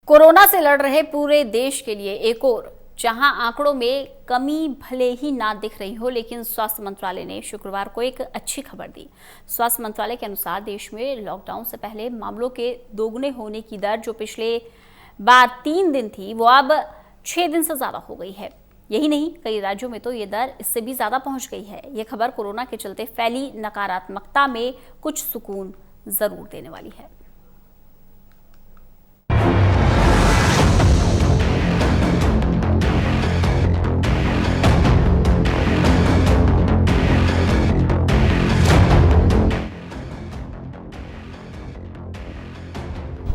Corona से लड़ रहे पूरे देश के लिए एक और जहां आंकड़ों में कमी भले ही ना दिख रही हो, लेकिन स्वास्थ्य मंत्रालय ने शुक्रवार को एक अच्छी खबर दी। स्वास्थ्य मंत्रालय के अनुसार देश में लॉकडाउन से पहले मामलों के दोगुने होने की दर जो पिछले बार 3 दिन थी, वो अब 6 दिन से ज्यादा हो गई है। यही नहीं, कई राज्यों में तो ये दर इससे भी ज्यादा पहुंच गई है। ये खबर कोरोना के चलते फैली नकारात्मकता में कुछ सुकून जरूर देने वाली है।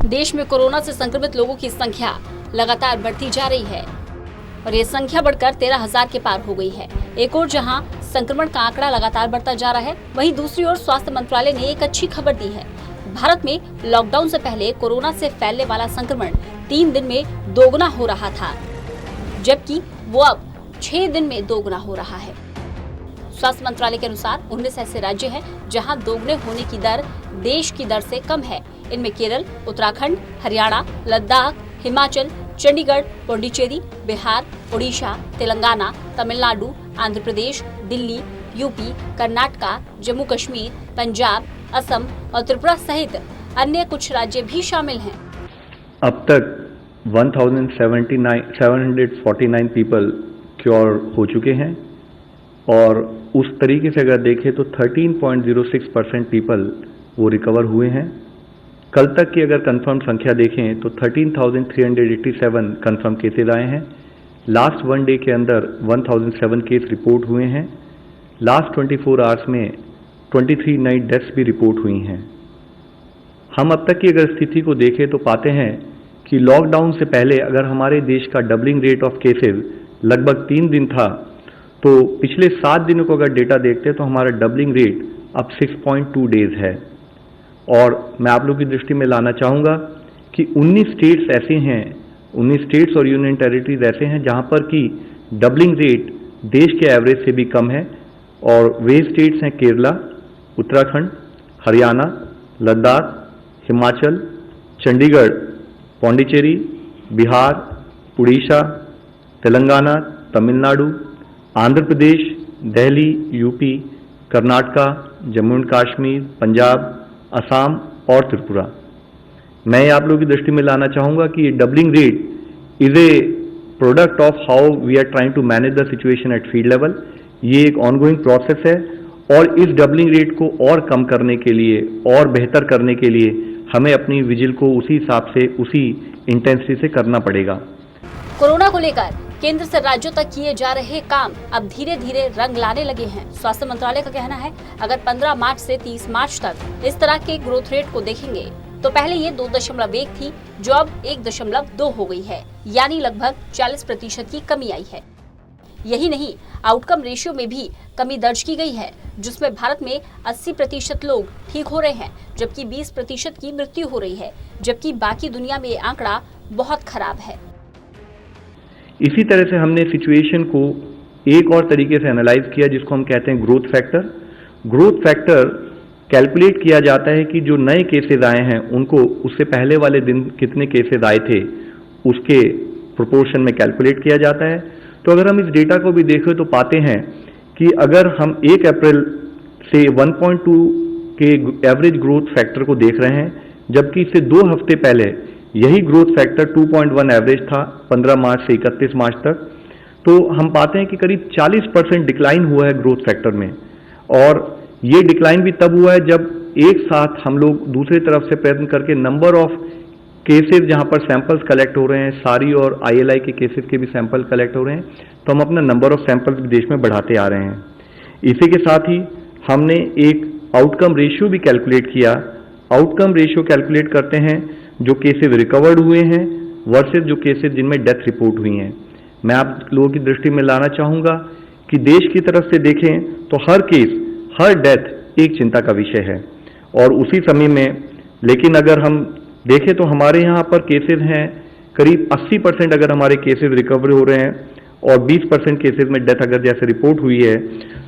देश में कोरोना से संक्रमित लोगों की संख्या लगातार बढ़ती जा रही है और ये संख्या बढ़कर 13,000 के पार हो गई है। एक और जहां संक्रमण का आंकड़ा लगातार बढ़ता जा रहा है, वहीं दूसरी ओर स्वास्थ्य मंत्रालय ने एक अच्छी खबर दी है। भारत में लॉकडाउन से पहले कोरोना से फैलने वाला संक्रमण 3 दिन में दोगुना हो रहा था, जबकि वो अब 6 दिन में दोगुना हो रहा है। स्वास्थ्य मंत्रालय के अनुसार 19 ऐसे राज्य हैं जहां दोगुने होने की दर देश की दर से कम है। इनमें केरल, उत्तराखंड, हरियाणा, लद्दाख, हिमाचल, चंडीगढ़, पौंडीचेरी, बिहार, ओडिशा, तेलंगाना, तमिलनाडु, आंध्र प्रदेश, दिल्ली, यूपी, कर्नाटका, जम्मू कश्मीर, पंजाब, असम और त्रिपुरा सहित अन्य कुछ राज्य भी शामिल हैं। अब तक 1749 पीपल क्योर हो चुके हैं और उस तरीके से अगर देखें तो 13.06% पीपल वो रिकवर हुए हैं। कल तक की अगर कंफर्म संख्या देखें तो 13,387 कंफर्म केसेज आए हैं। लास्ट 1 डे के अंदर 1,007 केस रिपोर्ट हुए हैं। लास्ट 24 आवर्स में 23 नई डेथ्स भी रिपोर्ट हुई हैं। हम अब तक की अगर स्थिति को देखें तो पाते हैं कि लॉकडाउन से पहले अगर हमारे देश का डबलिंग रेट ऑफ केसेज लगभग 3 दिन था, तो पिछले 7 दिनों को अगर डेटा देखते हैं तो हमारा डबलिंग रेट अब 6.2 डेज है। और मैं आप लोगों की दृष्टि में लाना चाहूँगा कि 19 स्टेट्स ऐसे हैं, 19 स्टेट्स और यूनियन टेरिटरीज ऐसे हैं जहाँ पर कि डबलिंग रेट देश के एवरेज से भी कम है। और वे स्टेट्स हैं केरला, उत्तराखंड, हरियाणा, लद्दाख, हिमाचल, चंडीगढ़, पौंडीचेरी, बिहार, उड़ीसा, तेलंगाना, तमिलनाडु, आंध्र प्रदेश, दिल्ली, यूपी, कर्नाटका, जम्मू एंड कश्मीर, पंजाब, असम और त्रिपुरा। मैं आप लोगों की दृष्टि में लाना चाहूँगा कि ये doubling rate is a product of how we are trying to manage the situation at field level. ये एक ऑनगोइंग प्रोसेस है और इस डबलिंग रेट को और कम करने के लिए और बेहतर करने के लिए हमें अपनी विजिल को उसी हिसाब से, उसी इंटेंसिटी से करना पड़ेगा। कोरोना को लेकर केंद्र से राज्यों तक किए जा रहे काम अब धीरे धीरे रंग लाने लगे हैं। स्वास्थ्य मंत्रालय का कहना है, अगर 15 मार्च से 30 मार्च तक इस तरह के ग्रोथ रेट को देखेंगे तो पहले ये 2.1 थी, जो अब 1.2 हो गई है, यानी लगभग 40% की कमी आई है। यही नहीं, आउटकम रेशियो में भी कमी दर्ज की गई है, जिसमें भारत में 80% लोग ठीक हो रहे हैं, जबकि 20% की मृत्यु हो रही है, जबकि बाकी दुनिया में ये आंकड़ा बहुत खराब है। इसी तरह से हमने सिचुएशन को एक और तरीके से एनालाइज किया, जिसको हम कहते हैं growth factor. Growth factor calculate किया जाता है कि जो नए केसेस आए हैं उनको उससे पहले वाले दिन कितने केसेस आए थे उसके प्रोपोर्शन में कैलकुलेट किया जाता है। तो अगर हम इस डेटा को भी देखें तो पाते हैं कि अगर हम 1 अप्रैल से 1.2 के एवरेज ग्रोथ फैक्टर को देख रहे हैं, जबकि इससे 2 हफ्ते पहले यही ग्रोथ फैक्टर 2.1 एवरेज था 15 मार्च से 31 मार्च तक, तो हम पाते हैं कि करीब 40% डिक्लाइन हुआ है ग्रोथ फैक्टर में। और ये डिक्लाइन भी तब हुआ है जब एक साथ हम लोग दूसरी तरफ से प्रयत्न करके नंबर ऑफ केसेस जहां पर सैंपल्स कलेक्ट हो रहे हैं, सारी और ILI के केसेस के भी सैंपल कलेक्ट हो रहे हैं, तो हम अपना नंबर ऑफ सैंपल्स भी देश में बढ़ाते आ रहे हैं। इसी के साथ ही हमने एक आउटकम रेशियो भी कैलकुलेट किया। आउटकम रेशियो कैलकुलेट करते हैं जो केसेस रिकवर्ड हुए हैं वर्सेस जो केसेस जिनमें डेथ रिपोर्ट हुई हैं। मैं आप लोगों की दृष्टि में लाना चाहूँगा कि देश की तरफ से देखें तो हर केस, हर डेथ एक चिंता का विषय है। और उसी समय में लेकिन अगर हम देखें तो हमारे यहाँ पर केसेस हैं करीब 80% अगर हमारे केसेस रिकवर हो रहे हैं और 20% केसेस में डेथ अगर जैसे रिपोर्ट हुई है,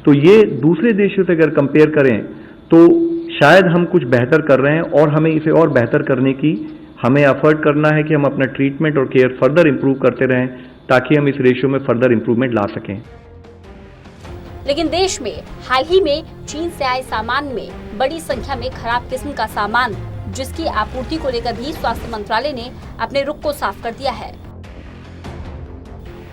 तो ये दूसरे देशों से अगर कंपेयर करें तो शायद हम कुछ बेहतर कर रहे हैं और हमें इसे और बेहतर करने की हमें एफर्ट करना है कि हम अपना ट्रीटमेंट और केयर फर्दर इम्प्रूव करते रहें ताकि हम इस रेशियो में फर्दर इम्प्रूवमेंट ला सकें। लेकिन देश में हाल ही में चीन से आए सामान में बड़ी संख्या में खराब किस्म का सामान, जिसकी आपूर्ति को लेकर भी स्वास्थ्य मंत्रालय ने अपने रुख को साफ कर दिया है।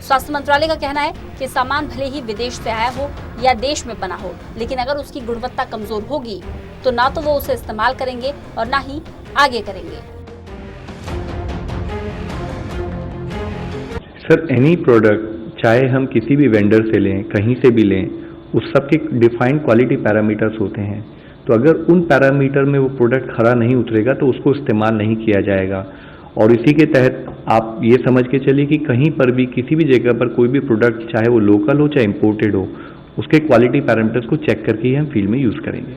स्वास्थ्य मंत्रालय का कहना है कि सामान भले ही विदेश से आया हो या देश में बना हो, लेकिन अगर उसकी गुणवत्ता कमजोर होगी तो ना तो वो उसे इस्तेमाल करेंगे और ना ही आगे करेंगे। सर, एनी प्रोडक्ट चाहे हम किसी भी वेंडर से लें, कहीं से भी लें, उस सब के डिफाइंड क्वालिटी पैरामीटर्स होते हैं। तो अगर उन पैरामीटर में वो प्रोडक्ट खरा नहीं उतरेगा तो उसको इस्तेमाल नहीं किया जाएगा। और इसी के तहत आप ये समझ के चलिए कि कहीं पर भी किसी भी जगह पर कोई भी प्रोडक्ट, चाहे वो लोकल हो चाहे इम्पोर्टेड हो, उसके क्वालिटी पैरामीटर्स को चेक करके ही हम फील्ड में यूज करेंगे।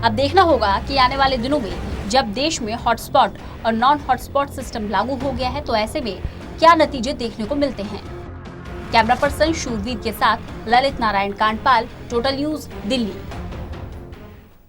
अब देखना होगा कि आने वाले दिनों में जब देश में हॉटस्पॉट और नॉन हॉटस्पॉट सिस्टम लागू हो गया है तो ऐसे में क्या नतीजे देखने को मिलते हैं। कैमरा पर्सन शूरवीर के साथ ललित नारायण कांडपाल, टोटल न्यूज, दिल्ली।